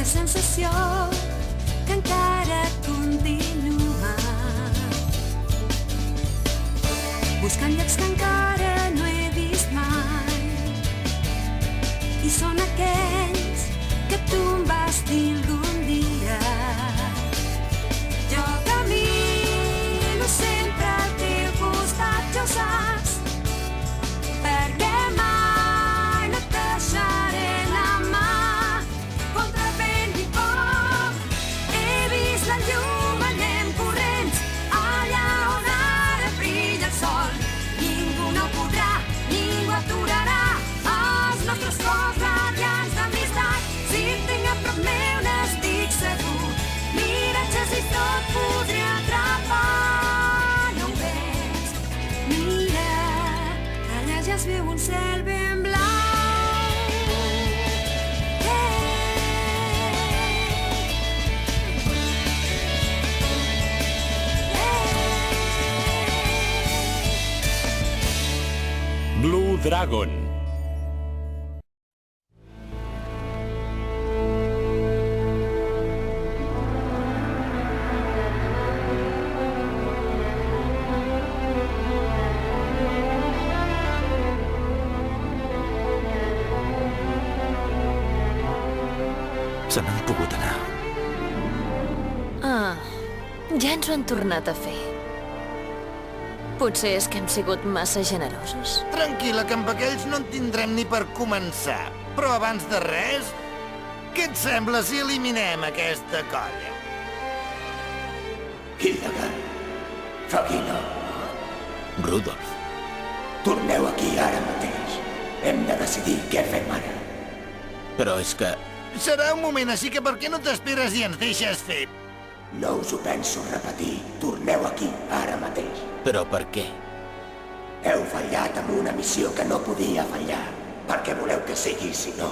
aquella sensació que encara continua, buscant llocs que encara no he vist mai, i són aquells que tu em vas dir algun dia. Jo camino sempre al teu costat, ja ho saps, perquè mai no et deixaré la mà contra vent i foc. He vist la llum, anem corrents allà on ara brilla el sol. Ningú no podrà, ningú aturarà els nostres cors radiants d'amistat. Si et tinc a prop meu n'estic segur, miratges i tot podré atrapar. No ho veus? Mira, allà ja es veu un cel ben blau. Blue Dragon. Se n'han pogut anar. Ja ens ho han tornat a fer. Potser és que hem sigut massa generosos. Tranquil·la, que amb aquells no en tindrem ni per començar. Però abans de res, què et sembla si eliminem aquesta colla? Hildegard, Fagino, Rudolf. torneu aquí ara mateix. Hem de decidir què fem ara. Però és que... Serà un moment, així que per què no t'esperes i ens deixes fer? No us ho penso repetir. Torneu aquí ara mateix. Però per què? Heu fallat amb una missió que no podia fallar. Per què voleu que sigui, si no?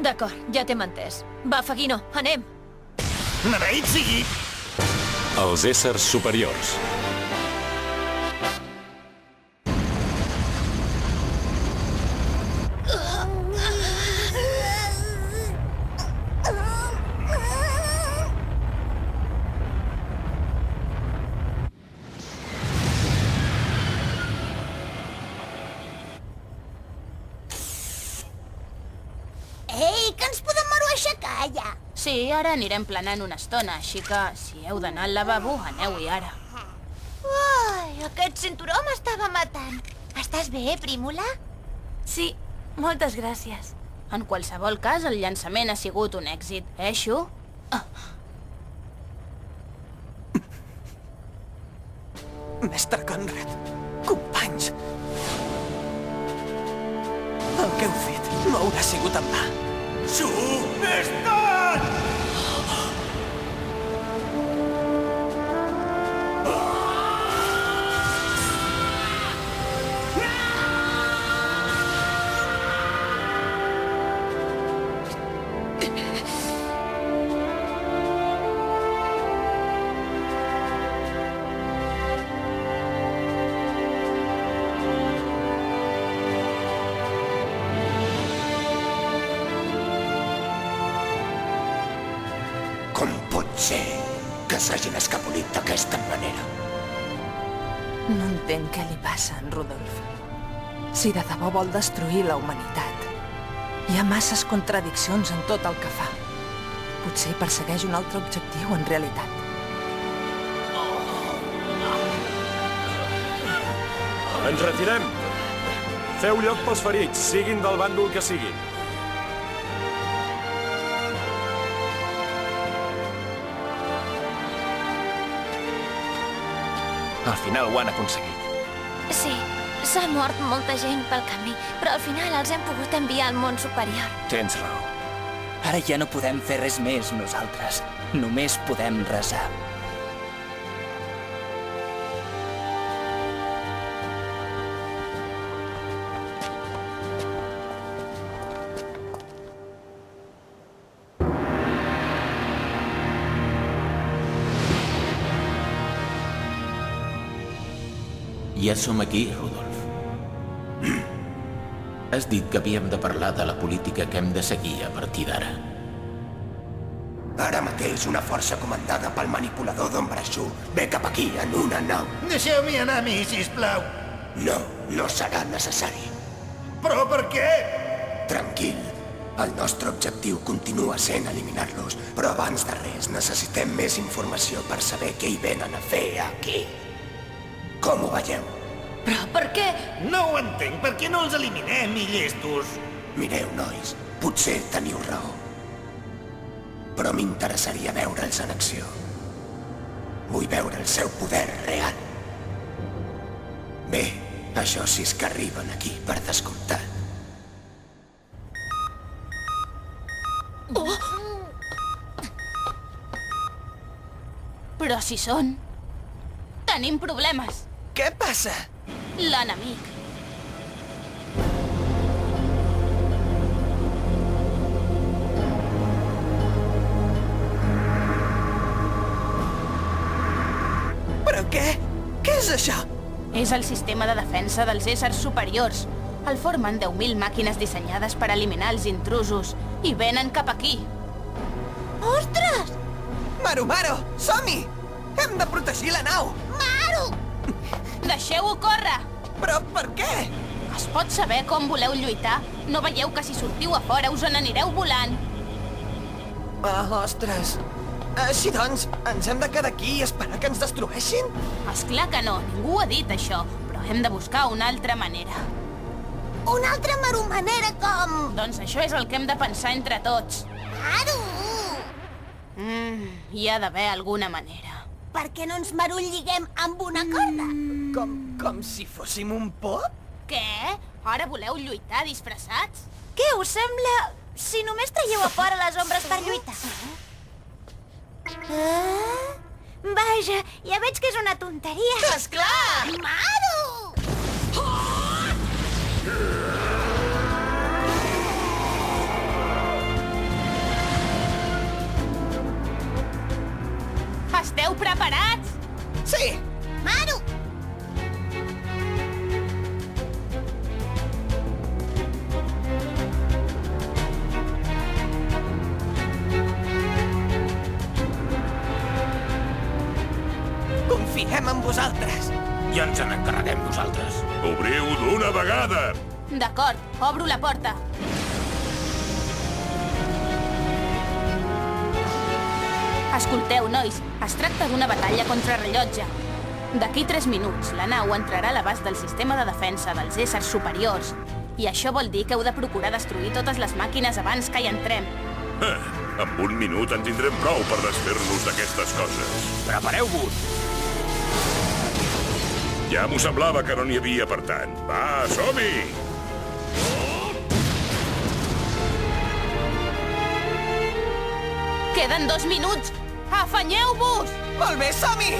D'acord, ja t'hem entès. Va, Fagino, anem! Maleït sigui! Els éssers superiors. Ei, que ens podem aixecar ja. Sí, ara anirem planant una estona, així que si heu d'anar al lavabo, aneu-hi ara. Ai, aquest cinturó m'estava matant. Estàs bé, Prímula? Sí, moltes gràcies. En qualsevol cas, el llançament ha sigut un èxit, Xu? Mestre Conrad, companys. El que heu fet no haurà sigut en va. Subestat! Com pot ser que s'hagin escapolit d'aquesta manera? No entenc què li passa a en Rudolf. Si de debò vol destruir la humanitat. Hi ha masses contradiccions en tot el que fa. Potser persegueix un altre objectiu, en realitat. Ens retirem. Feu lloc pels ferits, siguin del bàndol que siguin. Al final ho han aconseguit. Sí, s'ha mort molta gent pel camí, però al final els hem pogut enviar al món superior. Tens raó. Ara ja no podem fer res més nosaltres. Només podem resar. Ja som aquí, Rudolf. Has dit que havíem de parlar de la política que hem de seguir a partir d'ara. Ara mateix una força comandada pel manipulador d'Ombra Shu ve cap aquí en una nau. Deixeu-m'hi anar a mi, sisplau. No serà necessari. Però per què? Tranquil. El nostre objectiu continua sent eliminar-los, però abans de res necessitem més informació per saber què hi venen a fer aquí. Com ho veieu? Però per què? No ho entenc. Per què no els eliminem, i llestos? Mireu, nois, potser teniu raó. Però m'interessaria veure'ls en acció. Vull veure el seu poder real. Bé, això sí és que arriben aquí, per descomptat. Però si són... Tenim problemes. Què passa? L'enemic. Però què? Què és això? És el sistema de defensa dels éssers superiors. El formen 10.000 màquines dissenyades per eliminar els intrusos. I venen cap aquí. Ostres! Maru, som-hi! Hem de protegir la nau! Maru! Deixeu-ho córrer! Però per què? Es pot saber com voleu lluitar? No veieu que si sortiu a fora us n'anireu volant? Ostres. Així doncs, ens hem de quedar aquí i esperar que ens destrueixin? Esclar que no, ningú ha dit això. Però hem de buscar una altra manera. Una altra marumanera com... Doncs això és el que hem de pensar entre tots. Maru! Hi ha d'haver alguna manera. Per què no ens marulliguem amb una corda? Com si fóssim un pop? Què? Ara voleu lluitar disfressats? Què us sembla si només traieu a fora les ombres per lluitar? Vaja, ja veig que és una tonteria. Esclar! Maru! Esteu preparats? Sí! Maru! Confiem en vosaltres. Ja ens n'encarreguem nosaltres. Obriu d'una vegada! D'acord, obro la porta. Escolteu, nois, es tracta d'una batalla contra rellotge. D'aquí 3 minuts, la nau entrarà a l'abast del sistema de defensa dels éssers superiors. I això vol dir que heu de procurar destruir totes les màquines abans que hi entrem. Amb 1 minut en tindrem prou per desfer-nos d'aquestes coses. Prepareu-vos! Ja m'ho semblava que no n'hi havia per tant. Va, som-hi! Queden 2 minuts! Afanyeu-vos! Molt bé, som-hi!